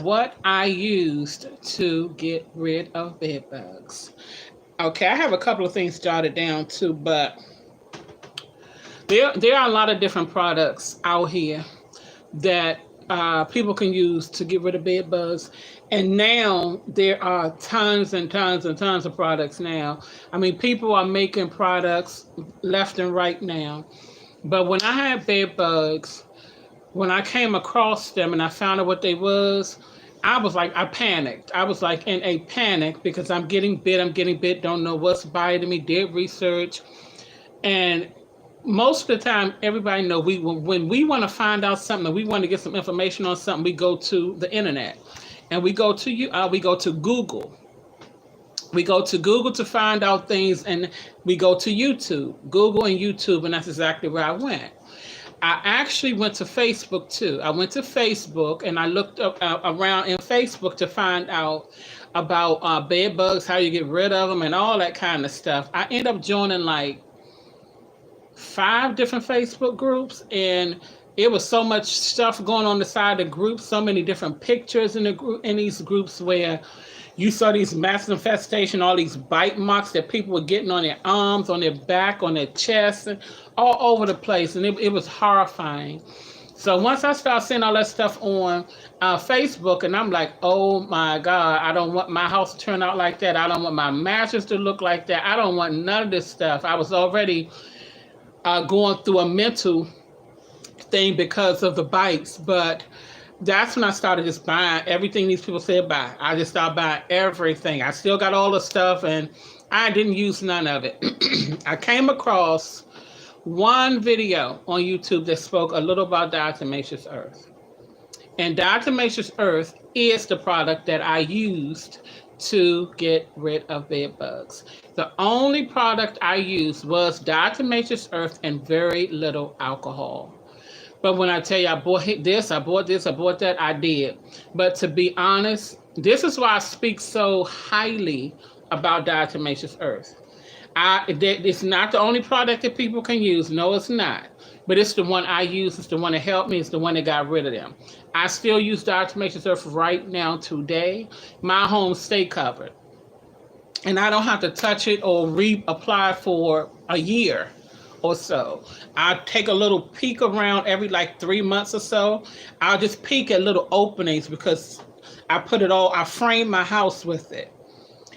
what I used to get rid of bed bugs. Okay, I have a couple of things jotted down too, but there are a lot of different products out here that people can use to get rid of bed bugs. And now there are tons and tons and tons of products now. I mean, people are making products left and right now. But when I had bed bugs, when I came across them and I found out what they was, I was like, I panicked. I was like in a panic because I'm getting bit, don't know what's biting me, did research. And most of the time, everybody know we when we want to find out something, we want to get some information on something, we go to the internet, and we go to Google. We go to Google to find out things, and we go to YouTube, Google and YouTube, and that's exactly where I went. I actually went to Facebook too. I went to Facebook and I looked up around in Facebook to find out about bed bugs, how you get rid of them, and all that kind of stuff. I ended up joining like 5 different Facebook groups, and it was so much stuff going on the side of the group, so many different pictures in the group in these groups where you saw these massive infestation, all these bite marks that people were getting on their arms, on their back, on their chest, and all over the place, and it was horrifying. So once I started seeing all that stuff on Facebook, and I'm like, oh my God, I don't want my house to turn out like that. I don't want my mattress to look like that. I don't want none of this stuff. I was already going through a mental thing because of the bites, but that's when I started just buying everything these people said buy. I just started buying everything. I still got all the stuff, and I didn't use none of it. I came across one video on YouTube that spoke a little about Diatomaceous Earth. And Diatomaceous Earth is the product that I used to get rid of bed bugs. The only product I used was Diatomaceous Earth and very little alcohol. But when I tell you I bought this, I bought this, I bought that, I did. But to be honest, this is why I speak so highly about Diatomaceous Earth. It's not the only product that people can use. No, it's not. But it's the one I use. It's the one that helped me. It's the one that got rid of them. I still use Diatomaceous Earth right now today. My home stay covered. And I don't have to touch it or reapply for a year or so. I take a little peek around every like 3 months or so. I'll just peek at little openings because I frame my house with it.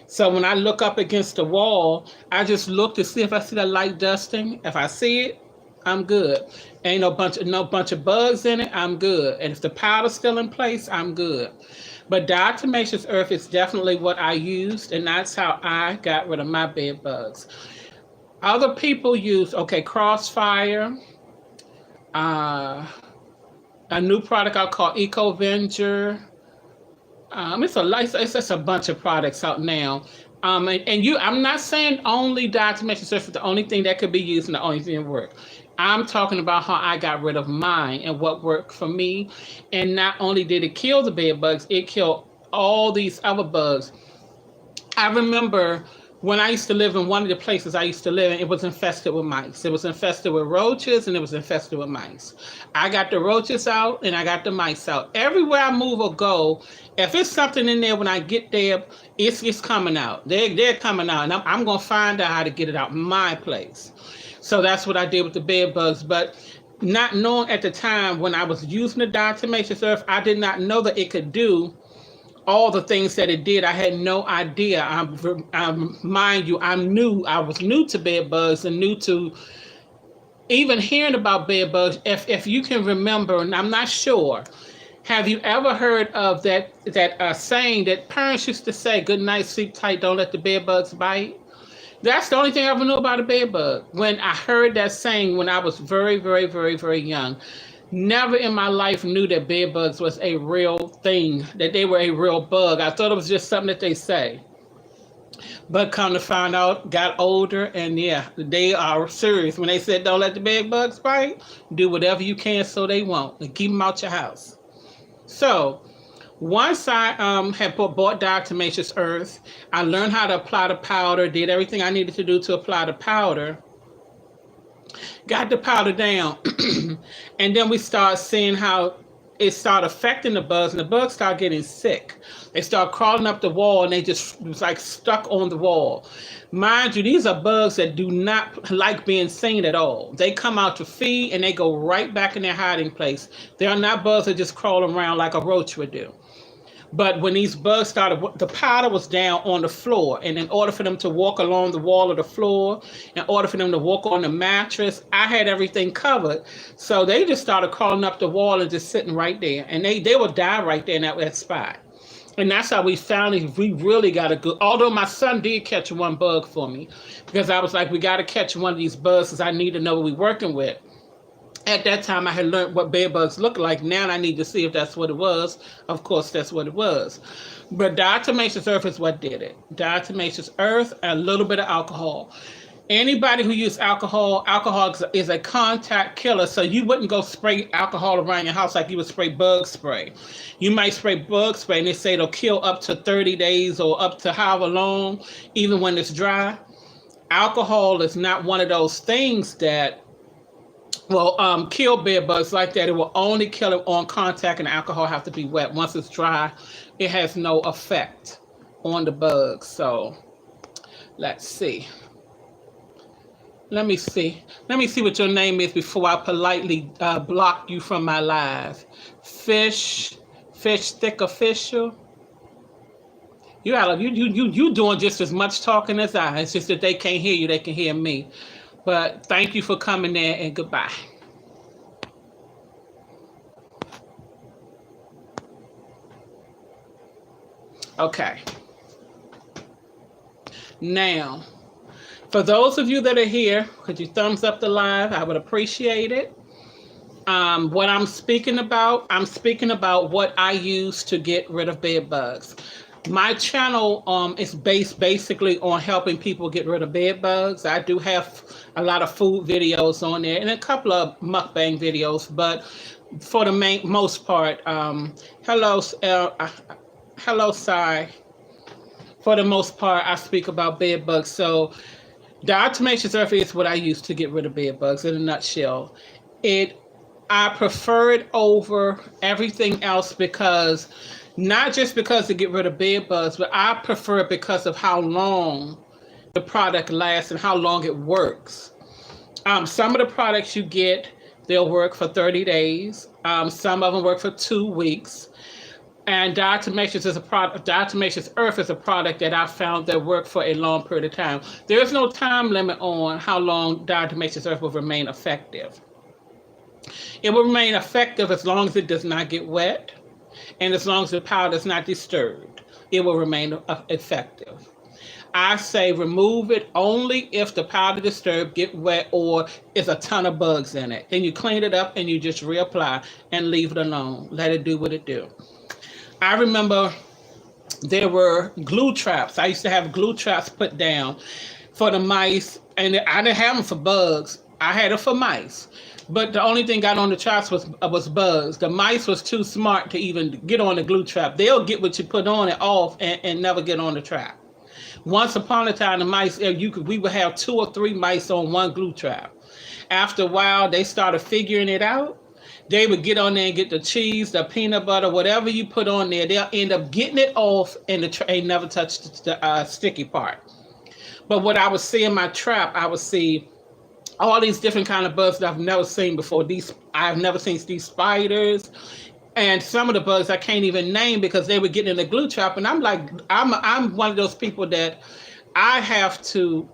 So when I look up against the wall, I just look to see if I see the light dusting. If I see it, I'm good. Ain't no bunch of bugs in it, I'm good. And if the powder's still in place, I'm good. But diatomaceous earth is definitely what I used, and that's how I got rid of my bed bugs. Other people use, Crossfire, uh, a new product I call Eco Venger. It's just a bunch of products out now. I'm not saying only diatomaceous earth is the only thing that could be used and the only thing that work. I'm talking about how I got rid of mine and what worked for me. And not only did it kill the bed bugs, it killed all these other bugs. I remember when I used to live in one of the places I used to live in, it was infested with mice. It was infested with roaches and it was infested with mice. I got the roaches out and I got the mice out. Everywhere I move or go, if it's something in there when I get there, it's coming out. They're coming out, and I'm gonna find out how to get it out my place. So that's what I did with the bed bugs. But not knowing at the time when I was using the diatomaceous earth, I did not know that it could do all the things that it did. I had no idea. Mind you, I was new to bed bugs and new to even hearing about bed bugs. If you can remember, and I'm not sure, have you ever heard of that saying that parents used to say, "Good night, sleep tight, don't let the bed bugs bite"? That's the only thing I ever knew about a bed bug. When I heard that saying when I was very, very, very, very young. Never in my life knew that bed bugs was a real thing, that they were a real bug. I thought it was just something that they say. But come to find out, got older, and yeah, they are serious. When they said don't let the bed bugs bite, do whatever you can so they won't, and keep them out your house. So once I had bought diatomaceous earth, I learned how to apply the powder, did everything I needed to do to apply the powder, got the powder down, and then we start seeing how it started affecting the bugs, and the bugs start getting sick. They start crawling up the wall, and they just was like stuck on the wall. Mind you, these are bugs that do not like being seen at all. They come out to feed, and they go right back in their hiding place. They are not bugs that just crawl around like a roach would do. But when these bugs started, the powder was down on the floor. And in order for them to walk along the wall of the floor, in order for them to walk on the mattress, I had everything covered. So they just started crawling up the wall and just sitting right there. And they would die right there in that spot. And that's how we found it. We really got a good, although my son did catch one bug for me, because I was like, we got to catch one of these bugs because I need to know what we're working with. At that time, I had learned what bed bugs look like. Now I need to see if that's what it was. Of course, that's what it was. But diatomaceous earth is what did it. Diatomaceous earth, and a little bit of alcohol. Anybody who uses alcohol is a contact killer. So you wouldn't go spray alcohol around your house like you would spray bug spray. You might spray bug spray, and they say it'll kill up to 30 days or up to however long, even when it's dry. Alcohol is not one of those things that kill bed bugs like that. It will only kill it on contact, and alcohol have to be wet. Once it's dry, it has no effect on the bugs. So let's see. Let me see what your name is before I politely block you from my live. Fish Thick Official. You doing just as much talking as I. It's just that they can't hear you, they can hear me. But thank you for coming in, and goodbye. Okay. Now, for those of you that are here, could you thumbs up the live? I would appreciate it. What I'm speaking about what I use to get rid of bed bugs. My channel is based basically on helping people get rid of bed bugs. I do have a lot of food videos on there and a couple of mukbang videos, but for the most part, hello, Sai. For the most part, I speak about bed bugs. So diatomaceous earth is what I use to get rid of bed bugs in a nutshell. I prefer it over everything else because, not just because to get rid of bed bugs, but I prefer it because of how long the product lasts and how long it works. Some of the products you get, they'll work for 30 days. Some of them work for 2 weeks. And diatomaceous earth is a product that I found that worked for a long period of time. There is no time limit on how long diatomaceous earth will remain effective. It will remain effective as long as it does not get wet, and as long as the powder is not disturbed, it will remain effective. I say remove it only if the powder disturbed, get wet, or is a ton of bugs in it. Then you clean it up and you just reapply and leave it alone. Let it do what it do. I remember there were glue traps. I used to have glue traps put down for the mice, and I didn't have them for bugs. I had it for mice. But the only thing got on the traps was bugs. The mice was too smart to even get on the glue trap. They'll get what you put on it off and never get on the trap. Once upon a time, the mice, we would have 2 or 3 mice on one glue trap. After a while, they started figuring it out. They would get on there and get the cheese, the peanut butter, whatever you put on there. They'll end up getting it off and never touch the sticky part. But what I would see in my trap, I would see all these different kind of bugs that I've never seen before. I've never seen these spiders, and some of the bugs I can't even name because they would get in the glue trap. And I'm like, I'm one of those people that I have to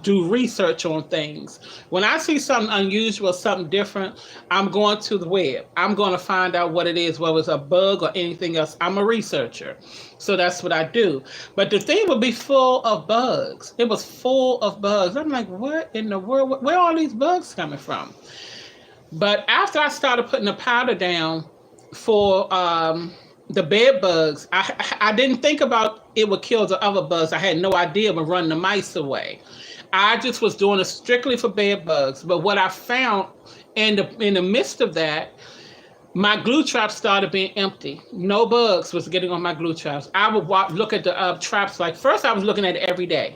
do research on things. When I see something unusual, something different, I'm going to the web. I'm going to find out what it is, whether it's a bug or anything else. I'm a researcher. So that's what I do. But the thing would be full of bugs. It was full of bugs. I'm like, what in the world? Where are all these bugs coming from? But after I started putting the powder down for the bed bugs, I didn't think about it would kill the other bugs. I had no idea it would run the mice away. I just was doing it strictly for bed bugs. But what I found in the midst of that, my glue traps started being empty. No bugs was getting on my glue traps. I would look at the traps. Like first I was looking at it every day.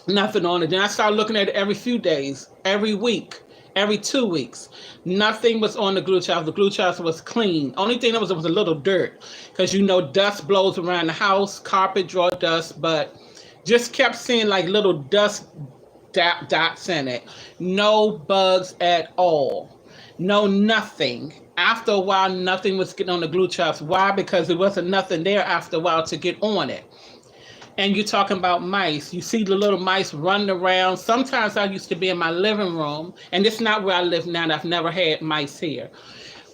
Nothing on it. Then I started looking at it every few days, every week. every 2 weeks. Nothing was on the glue chips. The glue chips was clean. Only thing that was a little dirt, because you know dust blows around the house, carpet draw dust, but just kept seeing like little dust dots in it. No bugs at all. No nothing. After a while, nothing was getting on the glue chips. Why? Because there wasn't nothing there after a while to get on it. And you're talking about mice. You see the little mice running around. Sometimes I used to be in my living room, and it's not where I live now. I've never had mice here.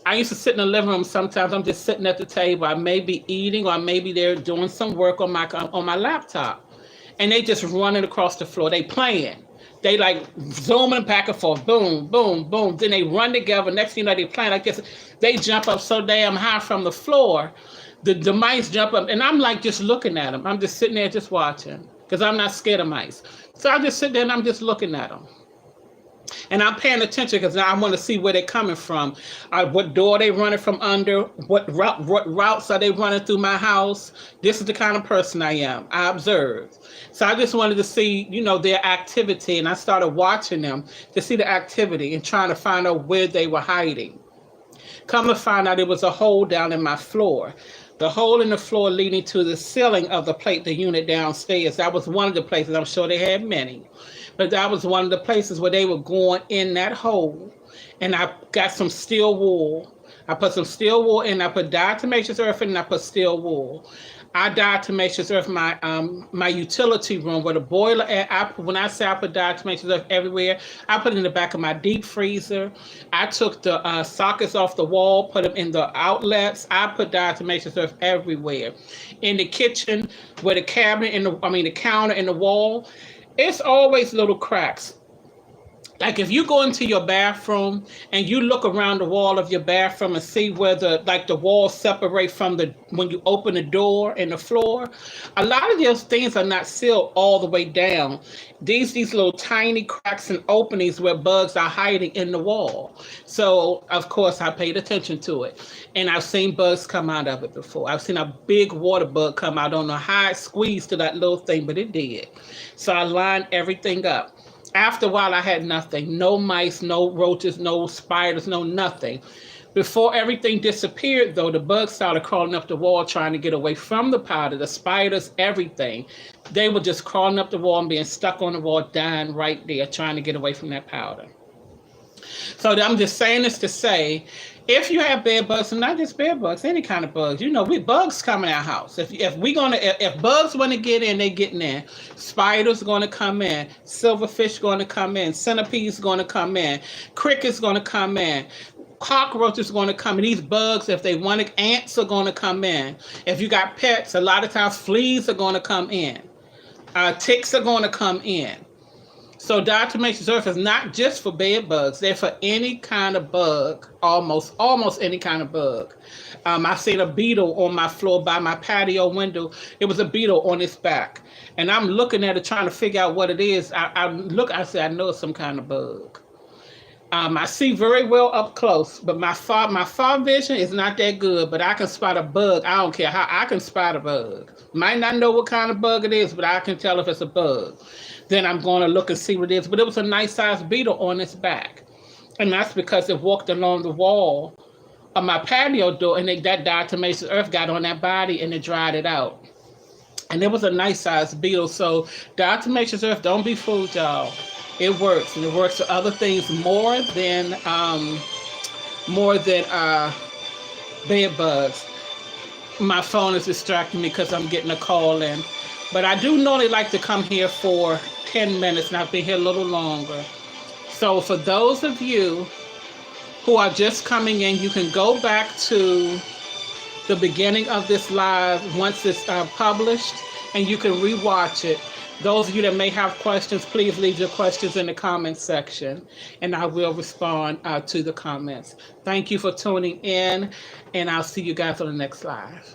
I used to sit in the living room. Sometimes I'm just sitting at the table. I may be eating, or maybe they're doing some work on my laptop, and they just running across the floor. They playing. They like zooming back and forth. Boom, boom, boom. Then they run together. Next thing you know, they playing like this. They jump up so damn high from the floor. The mice jump up, and I'm like just looking at them. I'm just sitting there just watching, because I'm not scared of mice. So I just sit there and I'm just looking at them. And I'm paying attention because I want to see where they're coming from. What door they running from under, what routes are they running through my house. This is the kind of person I am. I observe. So I just wanted to see, their activity, and I started watching them to see the activity and trying to find out where they were hiding. Come to find out, it was a hole down in my floor. The hole in the floor leading to the ceiling of the unit downstairs. That was one of the places. I'm sure they had many. But that was one of the places where they were going in that hole. And I got some steel wool. I put some steel wool in. I put diatomaceous earth in, and I put steel wool. I diatomaceous earth my utility room where the boiler. When I say I put diatomaceous earth everywhere, I put it in the back of my deep freezer. I took the sockets off the wall, put them in the outlets. I put diatomaceous earth everywhere. In the kitchen, where the the counter and the wall, it's always little cracks. Like if you go into your bathroom and you look around the wall of your bathroom and see where the walls separate from when you open the door and the floor, a lot of those things are not sealed all the way down. These little tiny cracks and openings where bugs are hiding in the wall. So of course I paid attention to it, and I've seen bugs come out of it before. I've seen a big water bug come out. I don't know how it squeezed to that little thing, but it did. So I lined everything up. After a while, I had nothing. No mice, no roaches, no spiders, no nothing. Before everything disappeared, though, the bugs started crawling up the wall trying to get away from the powder, the spiders, everything. They were just crawling up the wall and being stuck on the wall, dying right there, trying to get away from that powder. So I'm just saying this to say, if you have bed bugs, and not just bed bugs, any kind of bugs, bugs come in our house. If bugs want to get in, they getting in. Spiders going to come in. Silverfish going to come in. Centipedes going to come in. Crickets going to come in. Cockroaches going to come in. These bugs, if they want to, ants are going to come in. If you got pets, a lot of times fleas are going to come in. Ticks are going to come in. So diatomaceous earth is not just for bed bugs. They're for any kind of bug, almost any kind of bug. I seen a beetle on my floor by my patio window. It was a beetle on its back. And I'm looking at it trying to figure out what it is. I said, I know it's some kind of bug. I see very well up close, but my far vision is not that good, but I can spot a bug. I don't care how, I can spot a bug. Might not know what kind of bug it is, but I can tell if it's a bug. Then I'm going to look and see what it is. But it was a nice sized beetle on its back. And that's because it walked along the wall of my patio door, and that diatomaceous earth got on that body and it dried it out. And it was a nice sized beetle. So diatomaceous earth, don't be fooled, y'all. It works, and it works for other things more than bed bugs. My phone is distracting me because I'm getting a call in. But I do normally like to come here for 10 minutes, and I've been here a little longer. So for those of you who are just coming in, you can go back to the beginning of this live once it's published, and you can rewatch it. Those of you that may have questions, please leave your questions in the comments section, and I will respond to the comments. Thank you for tuning in, and I'll see you guys on the next live.